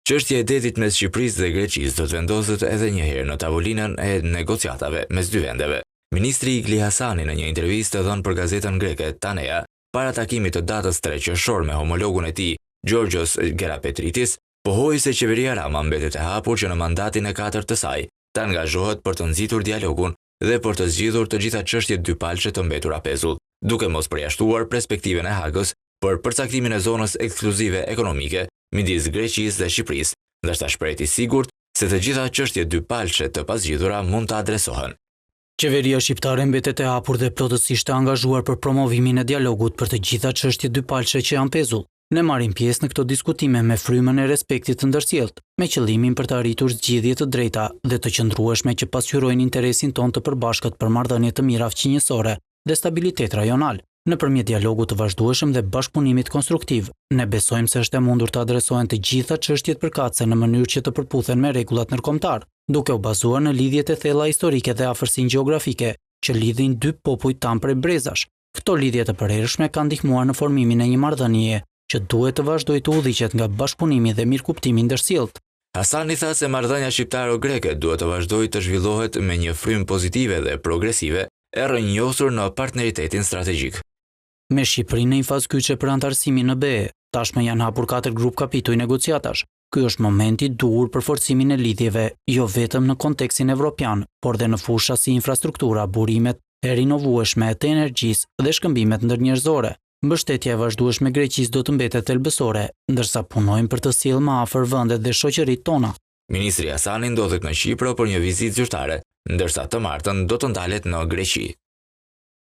Çështja e detit mes Shqipërisë dhe Greqisë do të vendoset edhe një herë në tavolinën e negociatave mes dy vendeve. Ministri Igli Hasani në një intervistë dhënë për gazetën greke Tanea, para takimit të datës 3 qershor me homologun e tij, Gjorgjos Gerapetritis, pohoi se qeveria Rama mbetet e hapur që në mandatin e 4 të saj të angazhohet për të nxitur dialogun dhe për të zgjidhur të gjitha çështjet dypalçe të mbetura pezull, duke mos përjashtuar perspektiven e Hagës për përcaktimin e zonës ekskluzive ekonomike midis Greqisë dhe Shqipërisë, ndërsa shprehti sigurt se të gjitha çështjet dypalçe të pazgjidhura mund të adresohen. Qeveria shqiptare mbetet e hapur dhe plotësisht e angazhuar për promovimin e dialogut për të gjitha çështjet dypalçe që janë pezull. Ne marrim pjesë në këto diskutime me frymën e respektit të ndërsjellët, me qëllimin për të arritur zgjidhje të drejta dhe të qëndrueshme që pasqyrojnë interesin ton të përbashkët për marrëdhënie të mira fqinjësore dhe stabilitet rajonal. Nëpërmjet dialogut të vazhdueshëm dhe bashkëpunimit konstruktiv, ne besojmë se është e mundur të adresohen të gjitha çështjet përkatëse në mënyrë që të përputhen me rregullat ndërkombëtar, duke u bazuar në lidhjet e thella historike dhe afërsinë gjeografike që lidhin dy popujt tan prej brezash. Këto lidhje të përhershme kanë ndihmuar në formimin e një marrëdhënie që duhet të vazhdojë të udhëhiqet nga bashkëpunimi dhe mirëkuptimi ndërsjellët. Hasani tha se marrëdhënia shqiptaro-greke duhet të vazhdojë të zhvillohet me një frymë pozitive dhe progresive e rrënjosur në partneritetin strategjik. Me Shqipërinë në një fazë kyçe për antarësimin në BE, tashmë janë hapur 4 grup kapituj negociatash. Ky është momenti i duhur për forcimin e lidhjeve, jo vetëm në kontekstin evropian, por dhe në fusha si infrastruktura, burimet e rinovueshme të energjisë dhe shkëmbimet ndërnjerëzore. Mbështetja e vazhdueshme Greqisë do të mbetet thelbësore, ndërsa punojmë për të sjellë më afër vendet dhe shoqëritë tona. Ministri Hasani ndodhet në Shqipëri për një vizitë zyrtare, ndërsa të martën do të ndalet në Greqi.